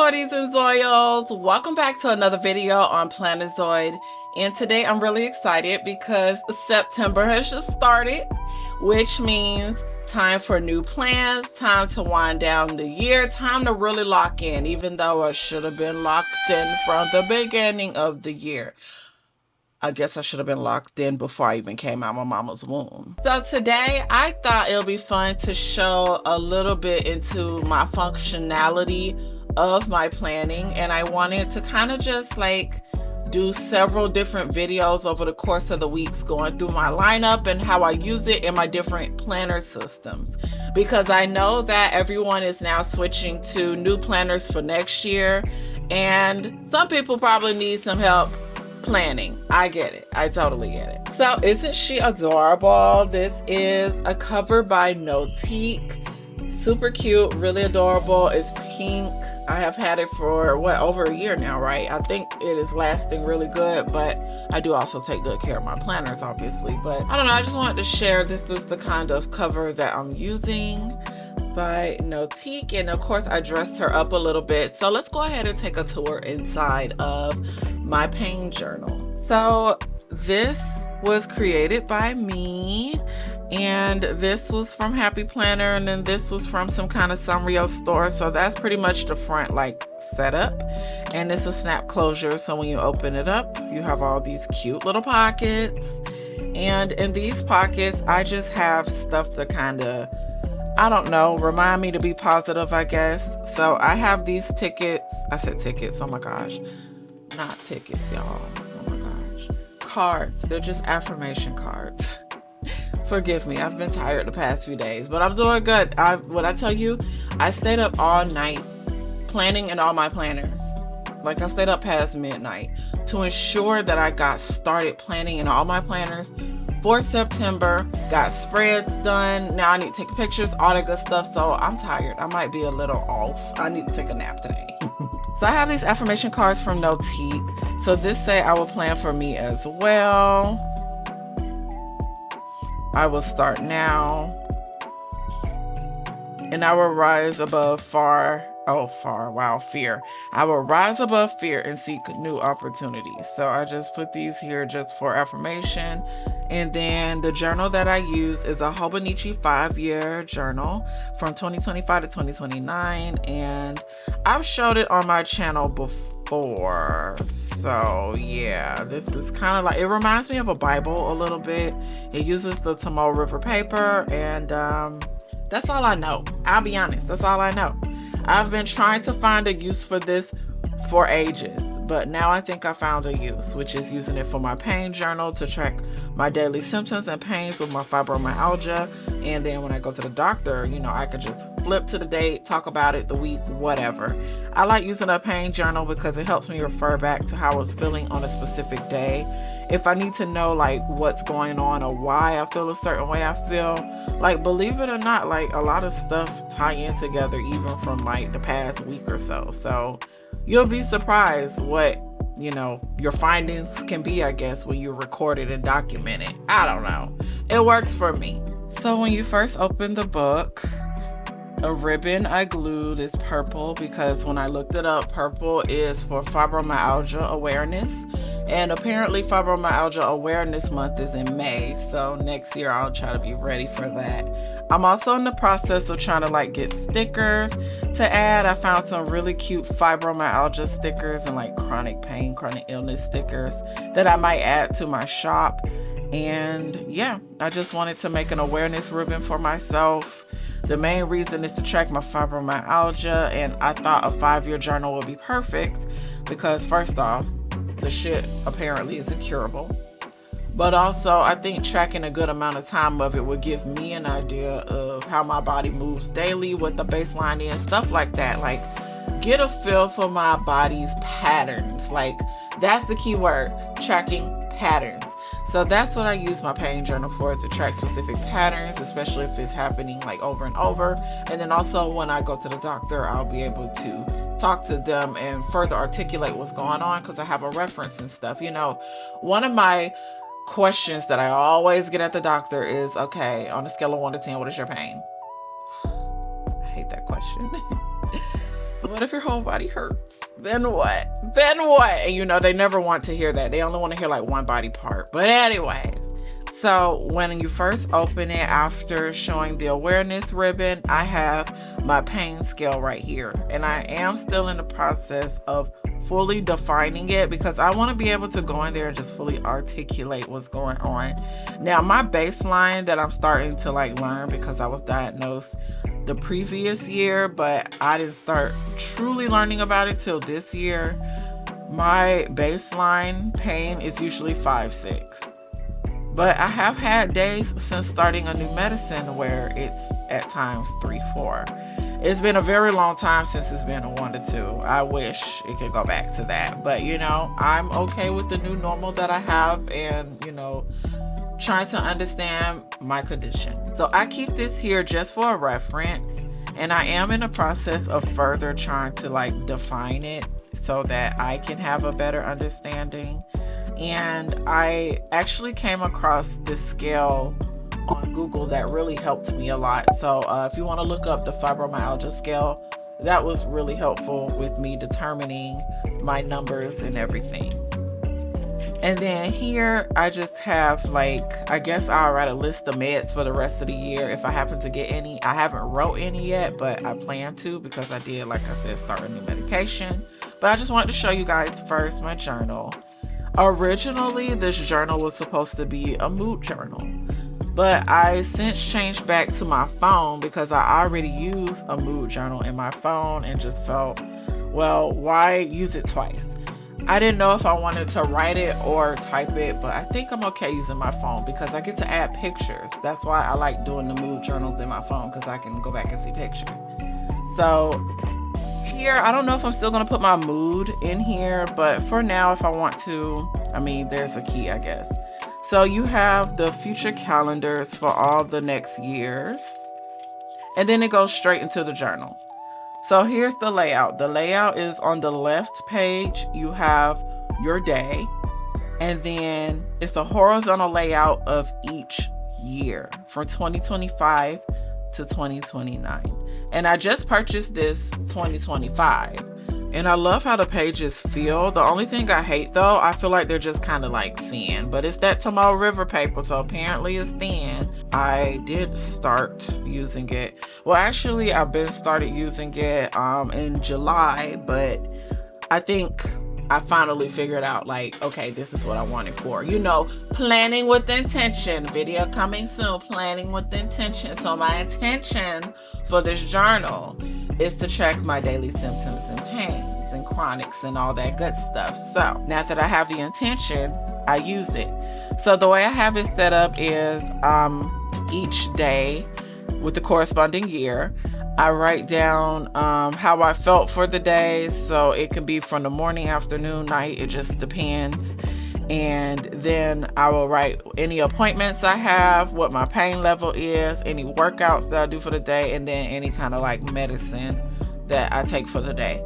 Zoidies and Zoyos, welcome back to another video on Plannerzoid. And today I'm really excited because September has just started, which means time for new plans, time to wind down the year, time to really lock in, even though I should have been locked in from the beginning of the year. I guess I should have been locked in before I even came out of my mama's womb. So today I thought it would be fun to show a little bit into my functionality of my planning, and I wanted to kind of just like do several different videos over the course of the weeks going through my lineup and how I use it in my different planner systems, because I know that everyone is now switching to new planners for next year, and some people probably need some help planning. I get it. I totally get it. So isn't she adorable? This is a cover by Notique. Super cute, really adorable. It's pink. I have had it for over a year now, right? I think it is lasting really good, but I do also take good care of my planners, obviously. But I don't know, I just wanted to share this is the kind of cover that I'm using by Notique, and of course I dressed her up a little bit. So let's go ahead and take a tour inside of my pain journal. So this was created by me, and this was from Happy Planner, and then this was from some kind of Sanrio store. So that's pretty much the front like setup, and it's a snap closure, so when you open it up you have all these cute little pockets, and in these pockets I just have stuff that kind of, I don't know, remind me to be positive, I guess. So I have these tickets. I said tickets, oh my gosh, not tickets, y'all. Oh my gosh, cards. They're just affirmation cards. Forgive me, I've been tired the past few days, but I'm doing good. When I tell you, I stayed up all night planning in all my planners. Like, I stayed up past midnight to ensure that I got started planning in all my planners for September, got spreads done. Now I need to take pictures, all that good stuff. So I'm tired. I might be a little off. I need to take a nap today. So I have these affirmation cards from Notique. So this say I will plan for me as well. I will start now, and I will rise above fear. I will rise above fear and seek new opportunities. So I just put these here just for affirmation. And then the journal that I use is a Hobonichi 5-year journal from 2025 to 2029. And I've showed it on my channel before. So yeah, this is kind of like, it reminds me of a Bible a little bit. It uses the Tomoe River paper, and that's all I know. I'll be honest, that's all I know. I've been trying to find a use for this for ages, but now I think I found a use, which is using it for my pain journal to track my daily symptoms and pains with my fibromyalgia. And then when I go to the doctor, you know, I could just flip to the date, talk about it, the week, whatever. I like using a pain journal because it helps me refer back to how I was feeling on a specific day. If I need to know like what's going on or why I feel a certain way I feel, like, believe it or not, like a lot of stuff tie in together even from like the past week or so. So you'll be surprised what, you know, your findings can be, I guess, when you record it and document it. I don't know. It works for me. So when you first open the book, a ribbon I glued is purple because when I looked it up, purple is for fibromyalgia awareness. And apparently Fibromyalgia Awareness Month is in May. So next year I'll try to be ready for that. I'm also in the process of trying to like get stickers to add. I found some really cute fibromyalgia stickers and like chronic pain, chronic illness stickers that I might add to my shop. And yeah, I just wanted to make an awareness ribbon for myself. The main reason is to track my fibromyalgia, and I thought a 5-year journal would be perfect because first off, the shit apparently is incurable. But also, I think tracking a good amount of time of it would give me an idea of how my body moves daily, what the baseline is, stuff like that. Like, get a feel for my body's patterns. Like, that's the key word, tracking patterns. So that's what I use my pain journal for, to track specific patterns, especially if it's happening like over and over. And then also when I go to the doctor, I'll be able to talk to them and further articulate what's going on because I have a reference and stuff. You know, one of my questions that I always get at the doctor is, okay, on a scale of 1 to 10, what is your pain? I hate that question. What if your whole body hurts? Then what? Then what? And you know, they never want to hear that. They only want to hear like one body part. But anyways, so when you first open it after showing the awareness ribbon, I have my pain scale right here. And I am still in the process of fully defining it because I want to be able to go in there and just fully articulate what's going on. Now, my baseline that I'm starting to like learn, because I was diagnosed the previous year, but I didn't start truly learning about it till this year. My baseline pain is usually 5-6. But I have had days since starting a new medicine where it's at times 3-4. It's been a very long time since it's been a 1-2. I wish it could go back to that. But, you know, I'm okay with the new normal that I have and, you know, trying to understand my condition. So I keep this here just for a reference. And I am in the process of further trying to like define it so that I can have a better understanding. And I actually came across this scale on Google that really helped me a lot. So if you want to look up the fibromyalgia scale, that was really helpful with me determining my numbers and everything. And then here I just have like, I guess I'll write a list of meds for the rest of the year if I happen to get any. I haven't wrote any yet, but I plan to because I did, like I said, start a new medication. But I just wanted to show you guys first my journal. Originally, this journal was supposed to be a mood journal, but I since changed back to my phone because I already use a mood journal in my phone and just felt, well, why use it twice? I didn't know if I wanted to write it or type it, but I think I'm okay using my phone because I get to add pictures. That's why I like doing the mood journals in my phone, because I can go back and see pictures. So here, I don't know if I'm still going to put my mood in here, but for now, if I want to, I mean, there's a key, I guess. So you have the future calendars for all the next years, and then it goes straight into the journal. So here's the layout. The layout is on the left page. You have your day, and then it's a horizontal layout of each year from 2025 to 2029. And I just purchased this 2025. And I love how the pages feel. The only thing I hate though, I feel like they're just kind of like thin, but it's that Tomorrow River paper, so apparently it's thin. I did start using it. Well, actually I've been started using it in July, but I think I finally figured out like, okay, this is what I want it for. You know, planning with intention. Video coming soon, planning with intention. So my intention for this journal is to track my daily symptoms and pains and chronics and all that good stuff. So now that I have the intention, I use it. So the way I have it set up is each day with the corresponding year, I write down how I felt for the day. So it can be from the morning, afternoon, night. It just depends. And then I will write any appointments I have, what my pain level is, any workouts that I do for the day, and then any kind of like medicine that I take for the day.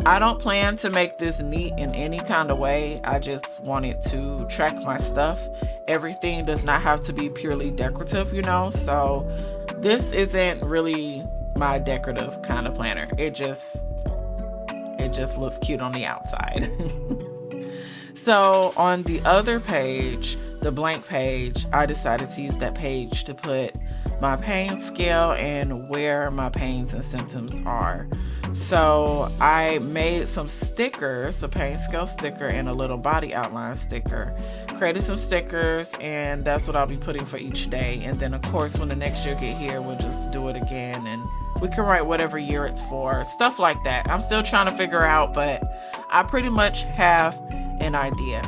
I don't plan to make this neat in any kind of way. I just wanted to track my stuff. Everything does not have to be purely decorative, you know? So this isn't really my decorative kind of planner. It just looks cute on the outside. So on the other page, the blank page, I decided to use that page to put my pain scale and where my pains and symptoms are. So I made some stickers, a pain scale sticker and a little body outline sticker. Created some stickers, and that's what I'll be putting for each day. And then of course, when the next year get here, we'll just do it again and we can write whatever year it's for, stuff like that. I'm still trying to figure out, but I pretty much have an idea.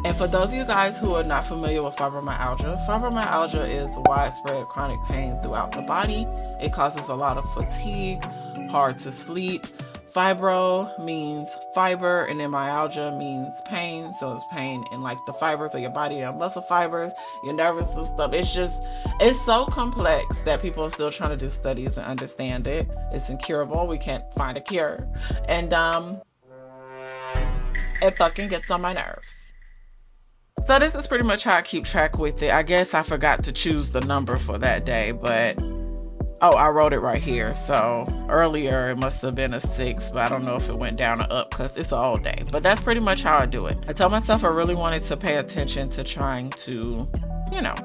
And for those of you guys who are not familiar with fibromyalgia is widespread chronic pain throughout the body. It causes a lot of fatigue, hard to sleep. Fibro means fiber, and then myalgia means pain. So it's pain in like the fibers of your body, your muscle fibers, your nervous system. It's so complex that people are still trying to do studies and understand it. It's incurable. We can't find a cure. And it fucking gets on my nerves. So this is pretty much how I keep track with it. I guess I forgot to choose the number for that day, but Oh, I wrote it right here. So earlier it must have been a 6, but I don't know if it went down or up because it's all day. But that's pretty much how I do it. I told myself I really wanted to pay attention to trying to, you know,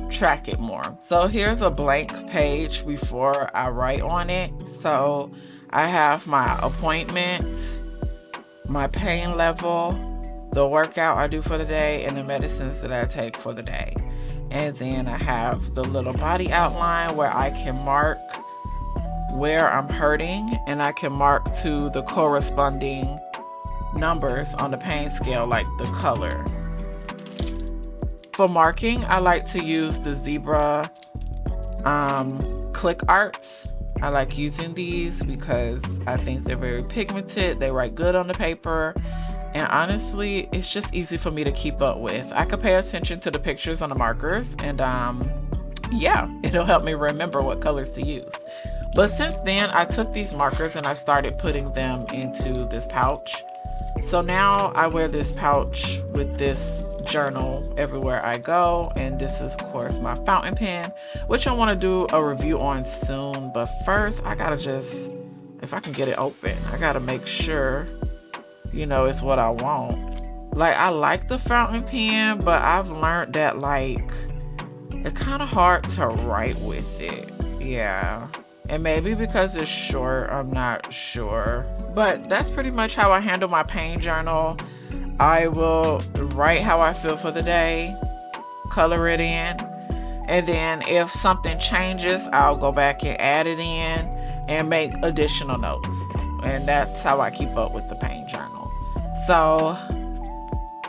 track it more. So here's a blank page before I write on it. So I have my appointment, my pain level, the workout I do for the day, and the medicines that I take for the day. And then I have the little body outline where I can mark where I'm hurting, and I can mark to the corresponding numbers on the pain scale, like the color. For marking, I like to use the zebra click arts. I like using these because I think they're very pigmented. They write good on the paper. And honestly, it's just easy for me to keep up with. I could pay attention to the pictures on the markers, and yeah, it'll help me remember what colors to use. But since then, I took these markers and I started putting them into this pouch. So now I wear this pouch with this journal everywhere I go. And this is, of course, my fountain pen, which I want to do a review on soon. But first, I gotta just, if I can get it open, I gotta make sure, you know, it's what I want. Like, I like the fountain pen, but I've learned that, like, it's kind of hard to write with it. Yeah. And maybe because it's short, I'm not sure. But that's pretty much how I handle my pain journal. I will write how I feel for the day, color it in, and then if something changes, I'll go back and add it in and make additional notes. And that's how I keep up with the pain journal. So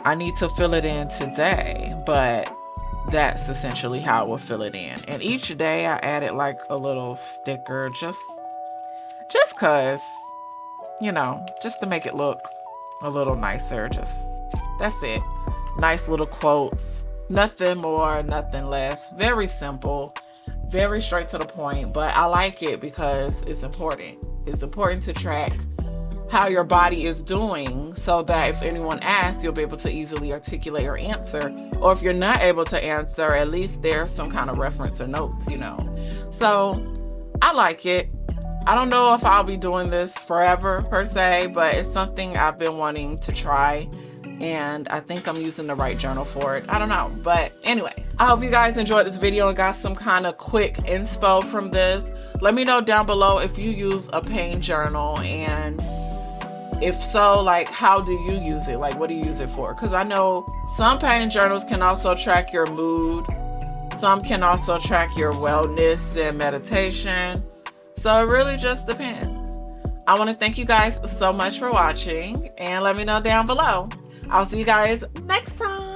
I need to fill it in today, but that's essentially how I will fill it in. And each day I added like a little sticker, just cause, you know, just to make it look a little nicer. That's it. Nice little quotes. Nothing more, nothing less. Very simple, very straight to the point, but I like it because it's important. It's important to track how your body is doing so that if anyone asks, you'll be able to easily articulate your answer. Or if you're not able to answer, at least there's some kind of reference or notes, you know. So I like it. I don't know if I'll be doing this forever per se, but it's something I've been wanting to try. And I think I'm using the right journal for it. I don't know. But anyway, I hope you guys enjoyed this video and got some kind of quick inspo from this. Let me know down below if you use a pain journal, and if so, like, how do you use it? Like, what do you use it for? Because I know some pain journals can also track your mood. Some can also track your wellness and meditation. So it really just depends. I want to thank you guys so much for watching, and let me know down below. I'll see you guys next time.